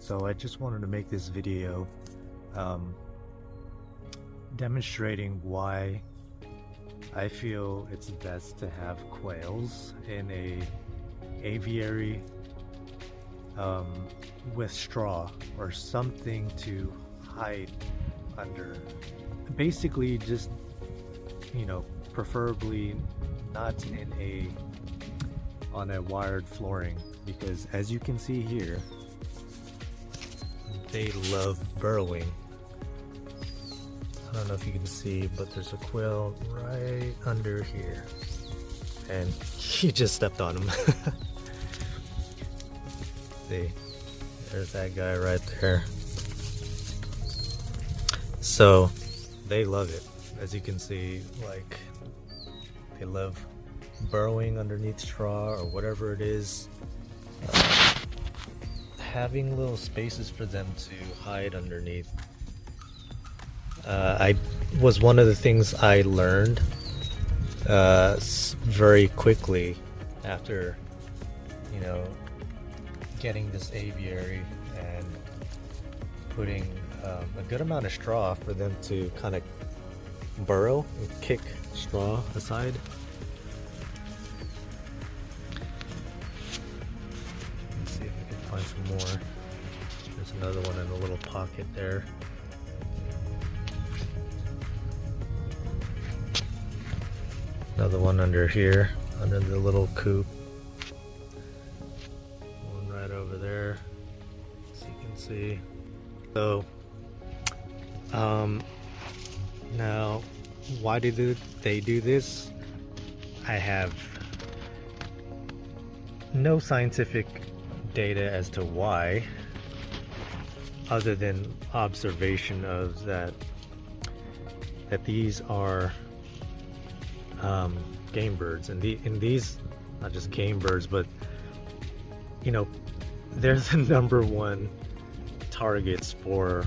So I just wanted to make this video demonstrating why I feel it's best to have quails in a aviary with straw or something to hide under. Basically just, you know, preferably not on a wired flooring, because as you can see here, they love burrowing. I don't know if you can see, but there's a quail right under here, and he just stepped on him. See, there's that guy right there. So they love it. As you can see, like, they love burrowing underneath straw or whatever it is. Having little spaces for them to hide underneath. Was one of the things I learned very quickly after, you know, getting this aviary and putting a good amount of straw for them to kind of burrow and kick straw aside. Let's see if we can find some more. There's another one in a little pocket there. Another one under here, under the little coop. One right over there, as you can see. So, now, why do they do this? I have no scientific data as to why, other than observation of that these are game birds, and these, not just game birds, but, you know, they're the #1 targets for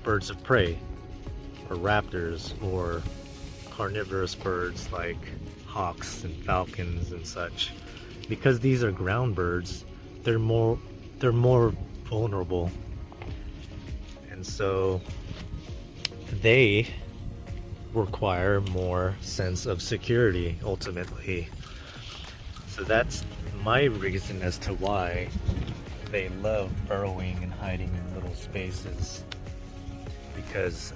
birds of prey, or raptors, or carnivorous birds like hawks and falcons and such. Because these are ground birds, they're more vulnerable, and so they require more sense of security ultimately. So that's my reason as to why they love burrowing and hiding in little spaces, because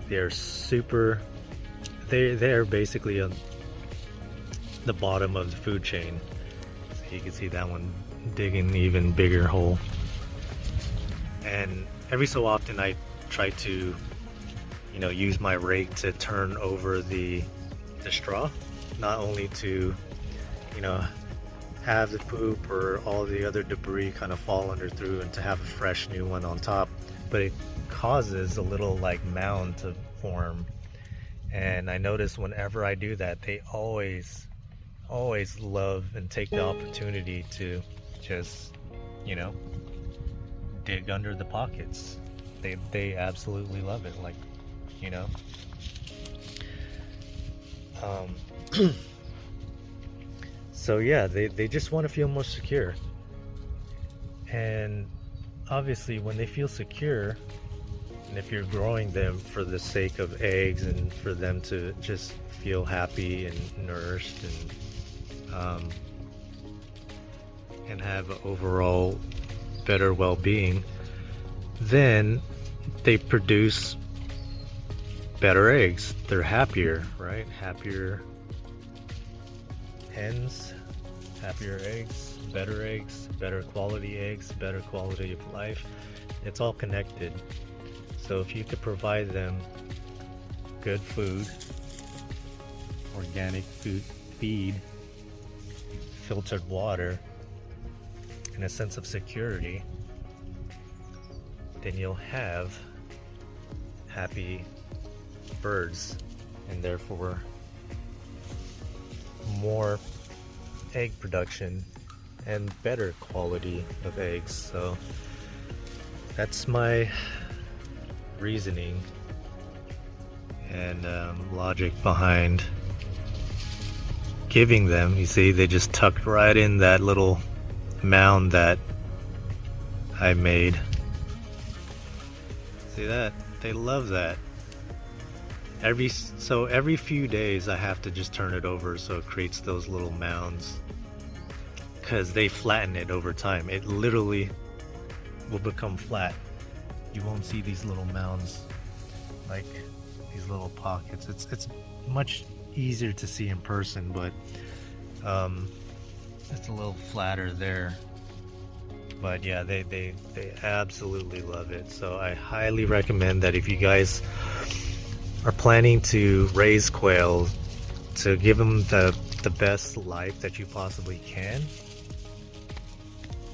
they're basically on the bottom of the food chain. So you can see that one digging an even bigger hole, and every so often I try to, you know, use my rake to turn over the straw, not only to, you know, have the poop or all the other debris kind of fall under through and to have a fresh new one on top, but it causes a little like mound to form. And I notice whenever I do that, they always love and take the opportunity to just, you know, dig under the pockets. They absolutely love it, like, you know. So yeah, they just want to feel more secure. And obviously when they feel secure, and if you're growing them for the sake of eggs and for them to just feel happy and nourished and have overall better well-being, then they produce better eggs. They're happier, right? Happier hens, happier eggs, better quality eggs, better quality of life. It's all connected. So if you could provide them good food, organic food, feed, filtered water, and a sense of security, then you'll have happy birds, and therefore more egg production and better quality of eggs. So that's my reasoning and logic behind giving them. You see, they just tucked right in that little mound that I made See that? They love that. Every few days I have to just turn it over so it creates those little mounds, because they flatten it over time. It literally will become flat. You won't see these little mounds, like these little pockets. It's much easier to see in person, but it's a little flatter there. But yeah, they absolutely love it. So I highly recommend that if you guys are planning to raise quails, to give them the best life that you possibly can. I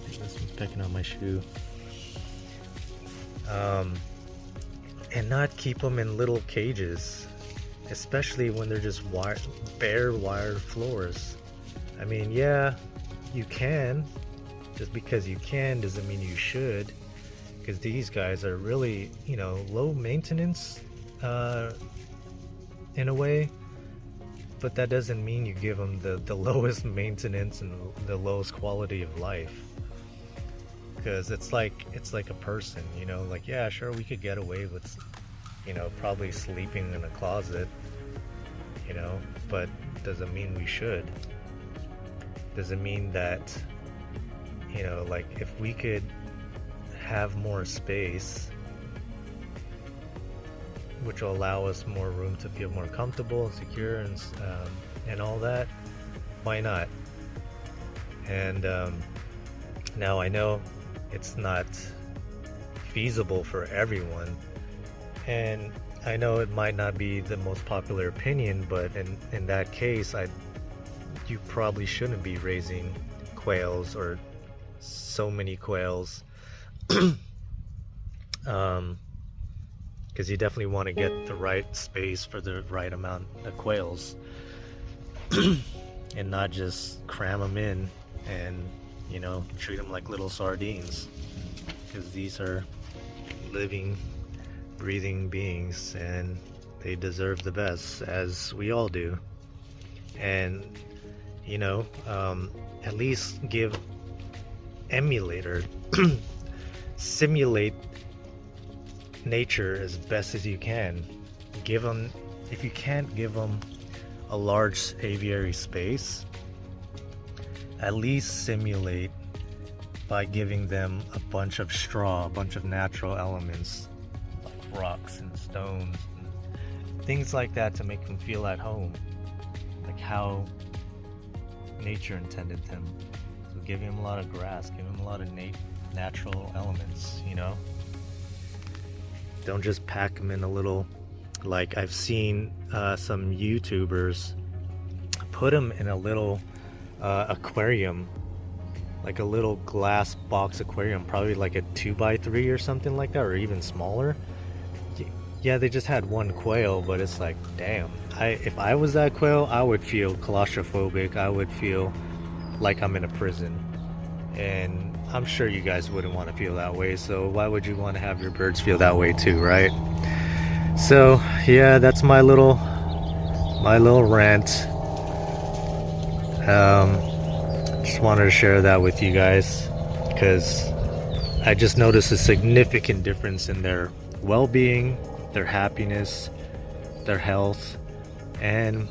think this one's picking on my shoe. And not keep them in little cages, especially when they're just bare wired floors. I mean, yeah, you can. Just because you can doesn't mean you should, because these guys are really, you know, low maintenance in a way, but that doesn't mean you give them the lowest maintenance and the lowest quality of life. Because it's like a person, you know, like, yeah, sure, we could get away with, you know, probably sleeping in a closet, you know, but doesn't mean we should. Doesn't mean that, you know, like, if we could have more space, which will allow us more room to feel more comfortable and secure and all that, why not? And now I know it's not feasible for everyone, and I know it might not be the most popular opinion, but in that case, you probably shouldn't be raising quails or so many quails, because you definitely want to get the right space for the right amount of quails and not just cram them in and, you know, treat them like little sardines, because these are living, breathing beings and they deserve the best, as we all do. And, you know, at least emulate or simulate nature as best as you can. Give them, if you can't give them a large aviary space, at least simulate by giving them a bunch of straw, a bunch of natural elements like rocks and stones and things like that to make them feel at home, like how nature intended them. So giving them a lot of grass, giving them a lot of natural elements, you know. Don't just pack them in a little, like I've seen some YouTubers put them in a little aquarium, like a little glass box aquarium, probably like a 2x3 or something like that, or even smaller. Yeah, they just had one quail, but it's like, damn, if I was that quail, I would feel claustrophobic. I would feel like I'm in a prison, and I'm sure you guys wouldn't want to feel that way, so why would you want to have your birds feel that way too, right? So yeah, that's my little rant. Just wanted to share that with you guys, because I just noticed a significant difference in their well-being, their happiness, their health, and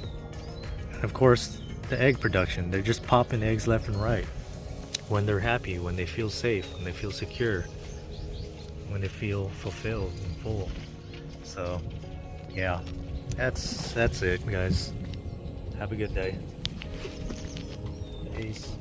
of course the egg production. They're just popping eggs left and right when they're happy, when they feel safe, when they feel secure, when they feel fulfilled and full. So yeah, that's it, guys. Have a good day. Peace.